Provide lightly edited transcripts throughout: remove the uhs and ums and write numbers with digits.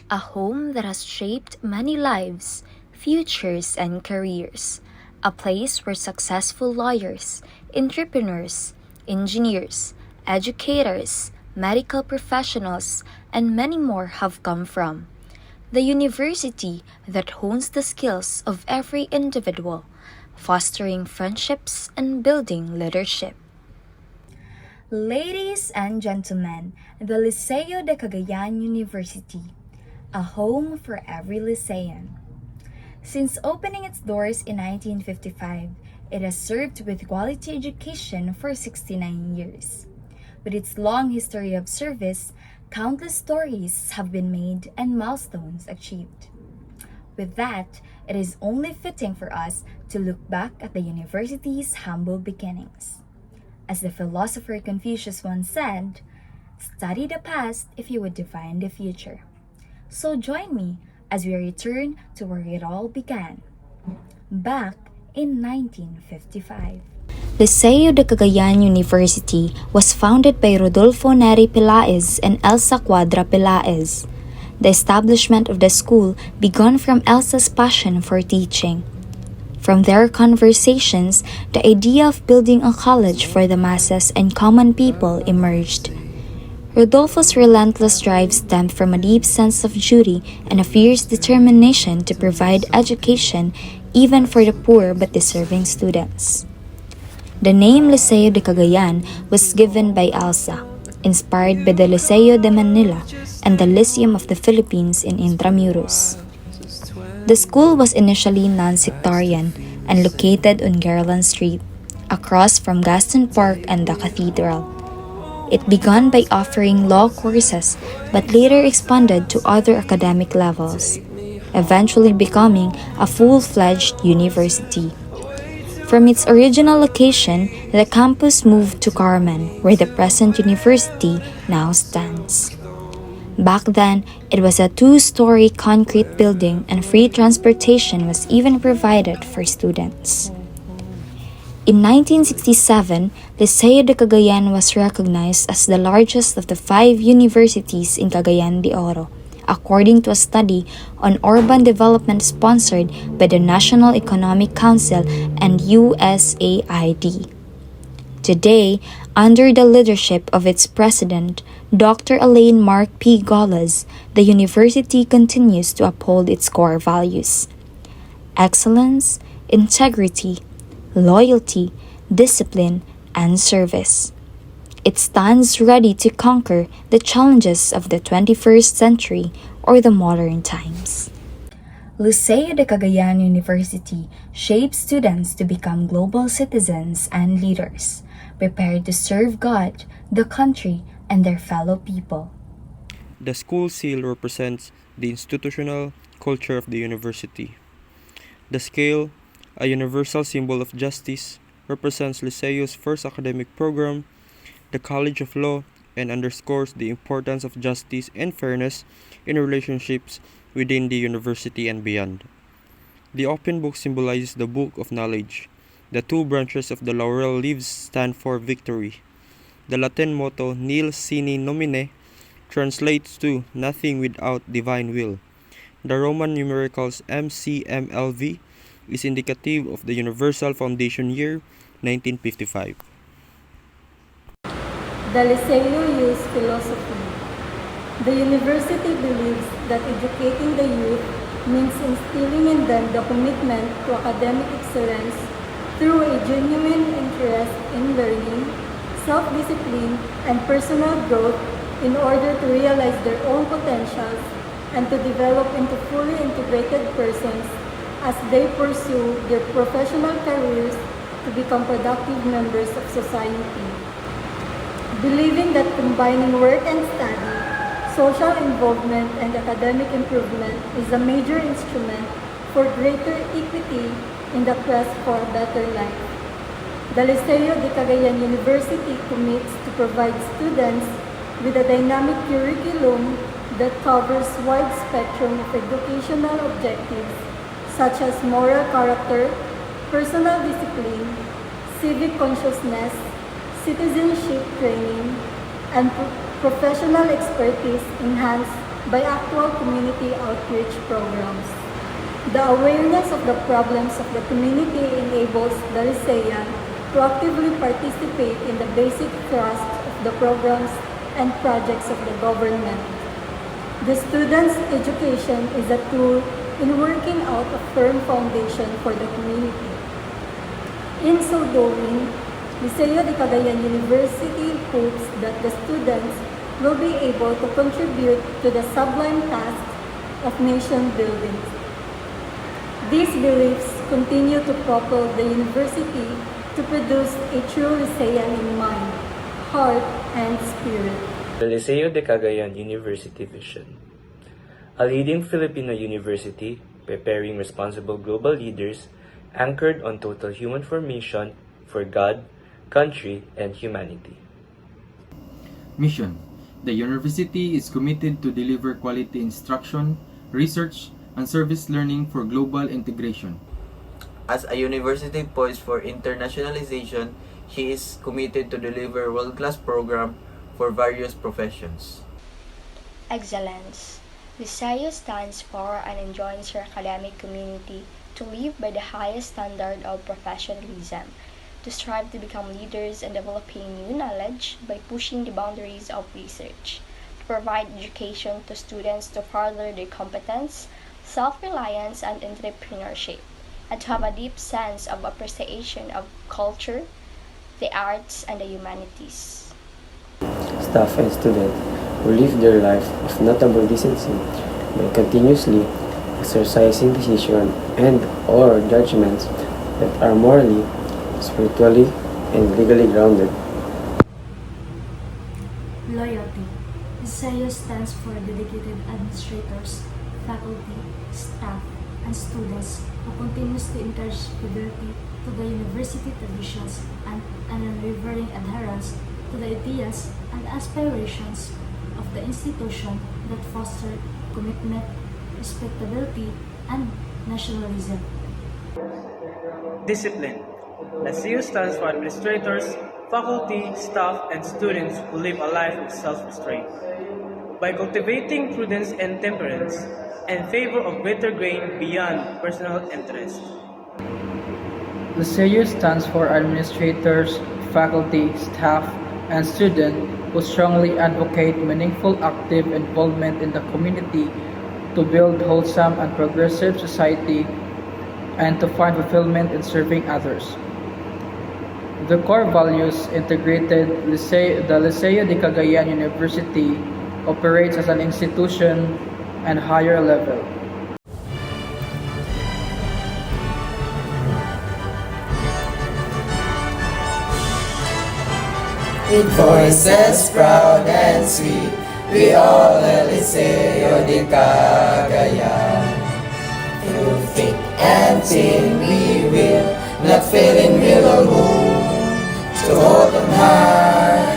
a home that has shaped many lives, futures, and careers. A place where successful lawyers, entrepreneurs, engineers, educators, medical professionals, and many more have come from. The university that hones the skills of every individual, fostering friendships and building leadership. Ladies and gentlemen, the Liceo de Cagayan University, a home for every Licean. Since opening its doors in 1955, it has served with quality education for 69 years. With its long history of service, countless stories have been made and milestones achieved. With that, it is only fitting for us to look back at the university's humble beginnings. As the philosopher Confucius once said, "Study the past if you would define the future." So join me as we return to where it all began, back in 1955. Liceo de Cagayan University was founded by Rodolfo Neri Peláez and Elsa Cuadra Peláez. The establishment of the school began from Elsa's passion for teaching. From their conversations, the idea of building a college for the masses and common people emerged. Rodolfo's relentless drive stemmed from a deep sense of duty and a fierce determination to provide education even for the poor but deserving students. The name Liceo de Cagayan was given by Elsa, inspired by the Liceo de Manila and the Lyceum of the Philippines in Intramuros. The school was initially non-sectarian and located on Garland Street, across from Gaston Park and the cathedral. It began by offering law courses but later expanded to other academic levels, eventually becoming a full-fledged university. From its original location, the campus moved to Carmen, where the present university now stands. Back then, it was a 2-story concrete building and free transportation was even provided for students. In 1967, Liceo de Cagayan was recognized as the largest of the 5 universities in Cagayan de Oro, according to a study on urban development sponsored by the National Economic Council and USAID. Today, under the leadership of its president, Dr. Elaine Mark P. Golas, the university continues to uphold its core values: excellence, integrity, loyalty, discipline, and service. It stands ready to conquer the challenges of the 21st century or the modern times. Liceo de Cagayan University shapes students to become global citizens and leaders, prepared to serve God, the country, and their fellow people. The school seal represents the institutional culture of the university. The scale, a universal symbol of justice, represents Liceo's first academic program, the College of Law, and underscores the importance of justice and fairness in relationships within the university and beyond. The open book symbolizes the book of knowledge. The 2 branches of the laurel leaves stand for victory. The Latin motto Nil Sine Nomine translates to nothing without divine will. The Roman numericals MCMLV is indicative of the Universal Foundation Year 1955. The Liceo use philosophy. The university believes that educating the youth means instilling in them the commitment to academic excellence through a genuine interest in learning, self-discipline, and personal growth in order to realize their own potentials and to develop into fully integrated persons as they pursue their professional careers to become productive members of society. Believing that combining work and study, social involvement, and academic improvement is a major instrument for greater equity in the quest for a better life. The Liceo de Cagayan University commits to provide students with a dynamic curriculum that covers wide spectrum of educational objectives such as moral character, personal discipline, civic consciousness, citizenship training, and professional expertise enhanced by actual community outreach programs. The awareness of the problems of the community enables the Lycean to actively participate in the basic thrust of the programs and projects of the government. The student's education is a tool in working out a firm foundation for the community. In so doing, Liceo de Cagayan University hopes that the students will be able to contribute to the sublime task of nation building. These beliefs continue to propel the university to produce a true Lycean in mind, heart, and spirit. The Liceo de Cagayan University vision. A leading Filipino university preparing responsible global leaders anchored on total human formation for God, country, and humanity. Mission. The university is committed to deliver quality instruction, research, and service learning for global integration. As a university poised for internationalization, she is committed to deliver world-class program for various professions. Excellence. Liceo stands for and enjoins her academic community to live by the highest standard of professionalism, to strive to become leaders in developing new knowledge by pushing the boundaries of research, to provide education to students to further their competence, self-reliance, and entrepreneurship, and to have a deep sense of appreciation of culture, the arts, and the humanities. Staff and students who live their life of notable decency by continuously exercising decision and or judgments that are morally, spiritually, and legally grounded. Loyalty. Liceo stands for dedicated administrators, faculty, staff, and students who continuously encourage fidelity to the university traditions and an unwavering adherence to the ideas and aspirations of the institution that foster commitment, respectability, and nationalism. Discipline. Liceo stands for administrators, faculty, staff, and students who live a life of self-restraint. By cultivating prudence and temperance, in favor of greater gain beyond personal interest. Liceo stands for administrators, faculty, staff, and students who strongly advocate meaningful active involvement in the community to build wholesome and progressive society and to find fulfillment in serving others. The core values integrated the Liceo de Cagayan University operates as an institution and higher level. With voices proud and sweet, we all the Liceo de Cagayan. Through thick and thin we will not fail in will or wound, to hold on high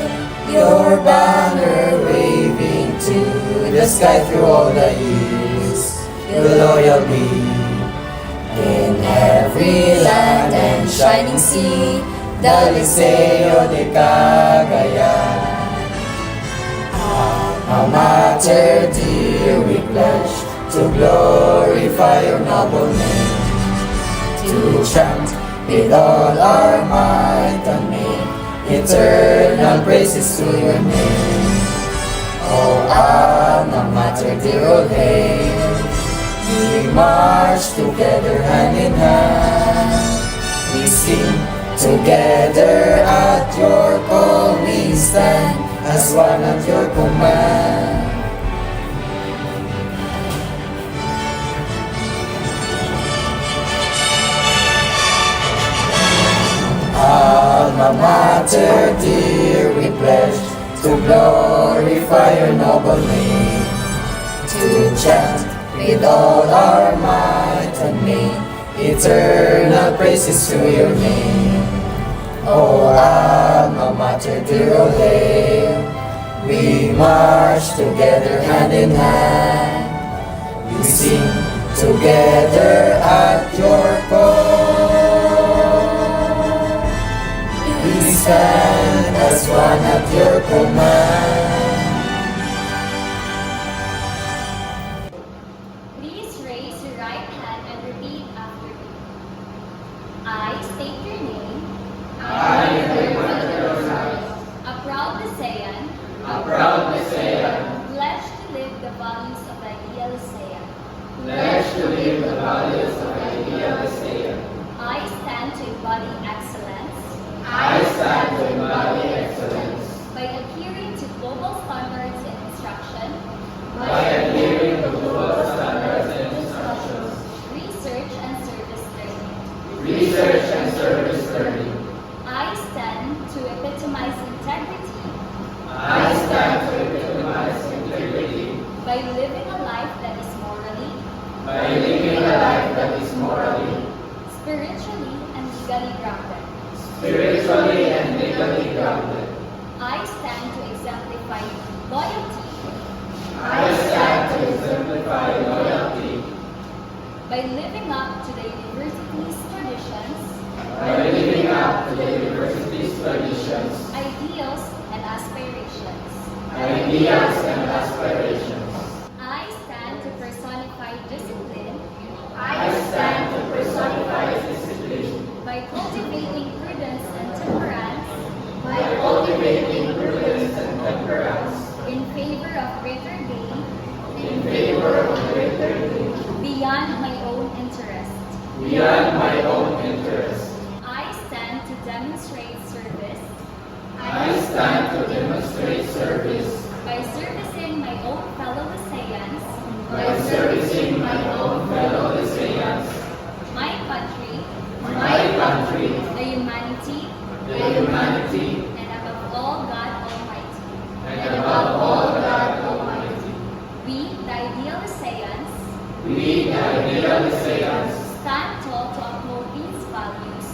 your banner waving to the sky through all the years. Your loyal be in every land and shining sea, the Liceo de Cagayan. Alma Mater dear, we pledge to glorify your noble name, to chant with all our might and make eternal praises to your name. Oh, Alma Mater, dear old hail, we march together hand in hand. We sing together at your call, we stand as one at your command. Alma Mater dear, we pledge to glorify your noble name, to chant with all our might and make eternal praises to your name. Oh, Alma Mater, dear old hail, we march together hand in hand. We sing together at your call. We stand as one at your command. right hand and repeat after me. I state your name. I, Zyra Del Rosario, A proud Licean. a proud Licean, Pledge to live the values of the ideal Licean. pledge to live the values of the ideal Licean. I stand to embody excellence. I stand to embody excellence By adhering to global standards in instruction. by adhering to global standards and instructions, Research and service learning. research and service learning. I stand to epitomize integrity. I stand to epitomize integrity By living a life that is morally, by living a life that is morally, spiritually, and legally grounded. spiritually, and legally grounded. I stand to exemplify loyalty. I stand to exemplify loyalty By living up to the university's traditions, by living up to the university's traditions, ideals, and aspirations. ideas, and aspirations. I stand to personify discipline. I stand to personify discipline By cultivating prudence and temperance by cultivating prudence and temperance in favor of greater gain in favor of greater good beyond my own interest. beyond my own interest. I stand to demonstrate service I stand to demonstrate service by servicing my own fellow Liceans, by servicing my own fellow Liceans, my country, the humanity, humanity, and above all God Almighty. and above all God Almighty. We, the ideal Liceans, We, the ideal Liceans, stand tall to uphold these values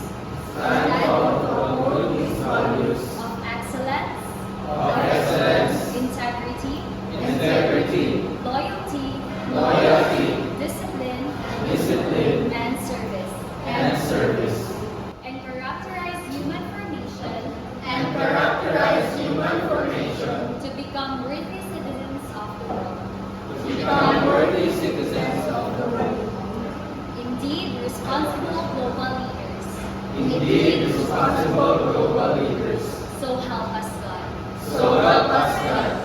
stand tall to uphold these values of excellence, of excellence, integrity, integrity, loyalty, loyalty, discipline, discipline, and service, and service, and characterize human formation to become worthy citizens of the world. to become worthy citizens of the world. Indeed, responsible global leaders. Indeed, responsible global leaders. So help us God. So help us God.